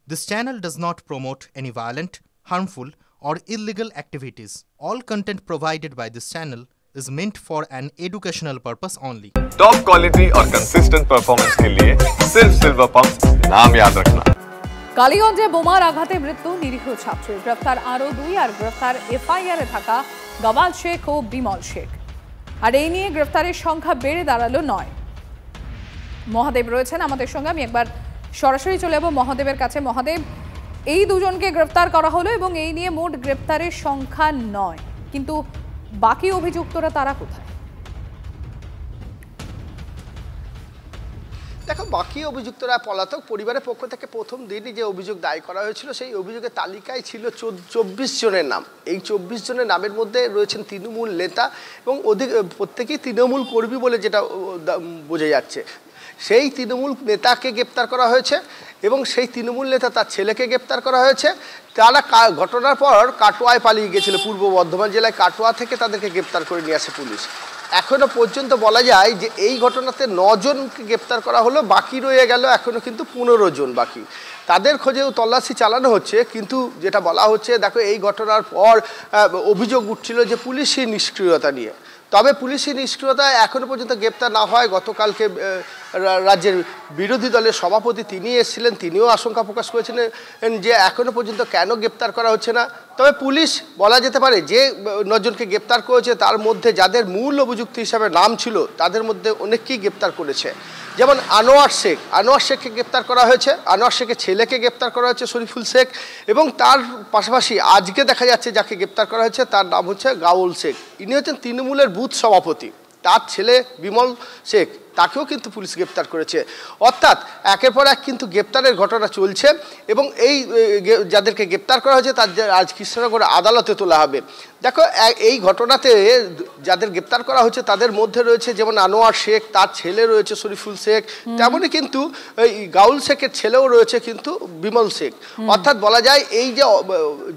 This channel does not promote any violent, harmful, or illegal activities. All content provided by this channel is meant for an educational purpose only. Top quality और consistent performance के लिए सिर्फ silver pump नाम याद रखना। কালীগঞ্জে বোমার আঘাতে মৃত্যু নিরীহ ছাত্রীর, গ্রেফতার আরও দুই, আর গ্রেফতার এফআইআরে থাকা গওয়াল শেখ ও বিমল শেখ। আর এই নিয়ে গ্রেফতারের সংখ্যা বেড়ে দাঁড়ালো 9। মহাদেব রয়েছেন আমাদের সঙ্গে, আমি একবার সরাসরি চলে যাব মহাদেবের কাছে। মহাদেব, এই দুজনকে গ্রেফতার করা হলো এবং এই নিয়ে মোট গ্রেফতারের সংখ্যা 9, কিন্তু বাকি অভিযুক্তরা তারা কোথায়? দেখো, বাকি অভিযুক্তরা পলাতক। পরিবারের পক্ষ থেকে প্রথম দিনই যে অভিযোগ দায়ের করা হয়েছিল সেই অভিযোগের তালিকায় ছিল 24 জনের নাম। এই 24 জনের নামের মধ্যে রয়েছেন তৃণমূল নেতা এবং প্রত্যেকেই তৃণমূল কর্মী বলে যেটা বোঝা যাচ্ছে। সেই তৃণমূল নেতাকে গ্রেপ্তার করা হয়েছে এবং সেই তৃণমূল নেতা তার ছেলেকে গ্রেপ্তার করা হয়েছে। তারা ঘটনার পর কাটোয়ায় পালিয়ে গিয়েছিল, পূর্ব বর্ধমান জেলায় কাটোয়া থেকে তাদেরকে গ্রেপ্তার করে নিয়ে আসে পুলিশ। এখনও পর্যন্ত বলা যায় যে এই ঘটনাতে 9 জনকে গ্রেপ্তার করা হলো, বাকি রয়ে গেল এখনও কিন্তু 15 জন বাকি। তাদের খোঁজেও তল্লাশি চালানো হচ্ছে, কিন্তু যেটা বলা হচ্ছে, দেখো, এই ঘটনার পর অভিযোগ উঠছিল যে পুলিশের নিষ্ক্রিয়তা নিয়ে। তবে পুলিশি নিষ্ক্রিয়তা এখনও পর্যন্ত গ্রেপ্তার না হয়। গতকালকে রাজ্যের বিরোধী দলের সভাপতি তিনি এসেছিলেন, তিনিও আশঙ্কা প্রকাশ করেছিলেন যে এখনও পর্যন্ত কেন গ্রেপ্তার করা হচ্ছে না। তবে পুলিশ বলা যেতে পারে যে 9 জনকে গ্রেপ্তার করেছে তার মধ্যে যাদের মূল অভিযুক্ত হিসাবে নাম ছিল তাদের মধ্যে অনেককেই গ্রেপ্তার করেছে। যেমন আনোয়ার শেখকে গ্রেপ্তার করা হয়েছে, আনোয়ার শেখের ছেলেকে গ্রেপ্তার করা হয়েছে শরীফুল শেখ, এবং তার পাশাপাশি আজকে দেখা যাচ্ছে যাকে গ্রেপ্তার করা হয়েছে তার নাম হচ্ছে গাউল শেখ। ইনি হচ্ছেন তৃণমূলের বুথ সভাপতি। তার ছেলে বিমল শেখ, তাকেও কিন্তু পুলিশ গ্রেপ্তার করেছে। অর্থাৎ একের পর এক কিন্তু গ্রেপ্তারের ঘটনা চলছে এবং এই যাদেরকে গ্রেপ্তার করা হয়েছে তার আজ কৃষ্ণনগর আদালতে তোলা হবে। দেখো, এই ঘটনাতে যাদের গ্রেপ্তার করা হচ্ছে তাদের মধ্যে রয়েছে যেমন আনোয়ার শেখ, তার ছেলে রয়েছে শরীফুল শেখ, তেমনই কিন্তু এই গাউল শেখের ছেলেও রয়েছে কিন্তু বিমল শেখ। অর্থাৎ বলা যায় এই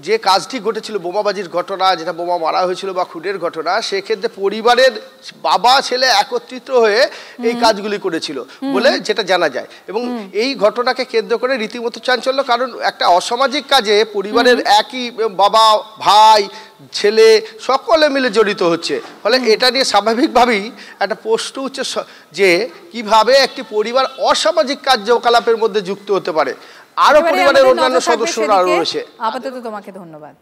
যে কাজটি ঘটেছিল, বোমাবাজির ঘটনা, যেটা বোমা মারা হয়েছিল বা খুনের ঘটনা, সেক্ষেত্রে পরিবারের বাবা ছেলে একত্রিত হয়ে এই কাজগুলি করেছিল বলে যেটা জানা যায়। এবং এই ঘটনাকে কেন্দ্র করে রীতিমতো চাঞ্চল্য, কারণ একটা অসামাজিক কাজে পরিবারের একই বাবা, ভাই, ছেলে সকলে মিলে জড়িত হচ্ছে। ফলে এটা নিয়ে স্বাভাবিকভাবেই একটা প্রশ্ন উঠছে যে কিভাবে একটি পরিবার অসামাজিক কার্যকলাপের মধ্যে যুক্ত হতে পারে। আরো পরিবারের অন্যান্য সদস্যরা রয়েছে। আপাতত তোমাকে ধন্যবাদ।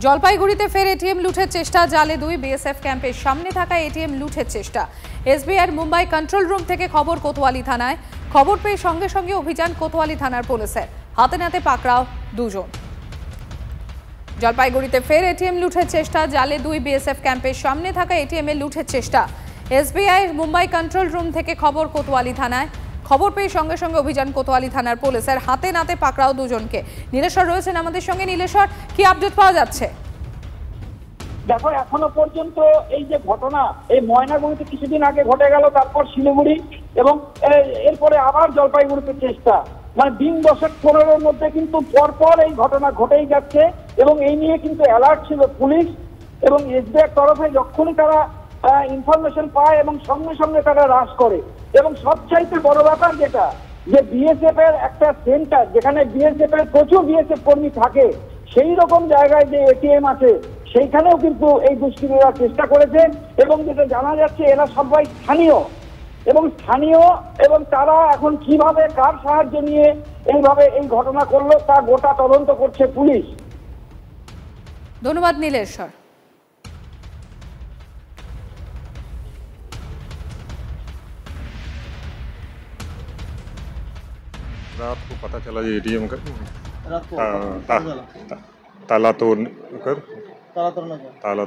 জলপাইগুড়িতে ফের এটিএম লুটের চেষ্টা, জালে 2, বিএসএফ ক্যাম্পের সামনে থাকা এটিএম লুটের চেষ্টা। এসবিআইয়ের মুম্বাই কন্ট্রোল রুম থেকে খবর কোতোয়ালি থানায়, খবর পেয়ে সঙ্গে সঙ্গে অভিযান কোতোয়ালি থানার পুলিশের, হাতে নাতে পাকড়াও 2 জন। জলপাইগুড়িতে ফের এটিএম লুটের চেষ্টা, জালে 2, বিএসএফ ক্যাম্পের সামনে থাকা এটিএম এ লুটের চেষ্টা। এসবিআইয়ের মুম্বাই কন্ট্রোল রুম থেকে খবর কোতোয়ালি থানায়, খবর পেয়ে সঙ্গে সঙ্গে অভিযান কোতোয়ালি থানার পুলিশের, হাতে নাতে পাকড়াও 2 জনকে। নীলেশ্বর রয়েছেন আমাদের সঙ্গে। নীলেশ্বর, কি আপডেট পাওয়া যাচ্ছে? দেখো, এখনো পর্যন্ত এই যে ঘটনা, এই ময়নাগুড়িতে কিছুদিন আগে ঘটে গেল, তারপর শিলিগুড়ি এবং এরপরে আবার জলপাইগুড়িতে চেষ্টা, মানে দিন 10-15-এর মধ্যে কিন্তু পরপর এই ঘটনা ঘটেই যাচ্ছে। এবং এই নিয়ে কিন্তু অ্যালার্ট ছিল পুলিশ এবং এসবিআই তরফে। যখনই তারা ইনফরমেশন পায় এবং সঙ্গে সঙ্গে তারা হ্রাস করে। এবং সবচাইতে বড় ব্যাপার যেটা, যে বিএসএফ এর একটা সেন্টার, যেখানে বিএসএফ এর প্রচুর বিএসএফ কর্মী থাকে, সেই রকম জায়গায় যে এটিএম আছে সেইখানেও কিন্তু এই দুষ্কৃতীরা চেষ্টা করেছে। এবং যেটা জানা যাচ্ছে এরা সবাই স্থানীয় এবং তারা এখন কিভাবে কার সাহায্য নিয়ে এইভাবে এই ঘটনা করলো তা গোটা তদন্ত করছে পুলিশ। ধন্যবাদ নীলেশ্বর। रात को पता चला ये एटीएम का ताला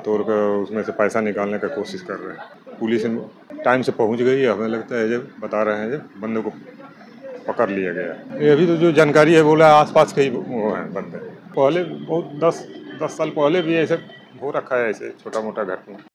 तोड़ कर उसमें से पैसा निकालने का कोशिश कर रहे हैं। पुलिस टाइम से पहुंच गई है, हमें लगता है जब बता रहे हैं जब बंदे को पकड़ लिया गया। ये अभी तो जो जानकारी है बोला आसपास के ही वो हैं बंदे। पहले बहुत 10 साल पहले भी ऐसे हो रखा है, ऐसे छोटा मोटा घटना।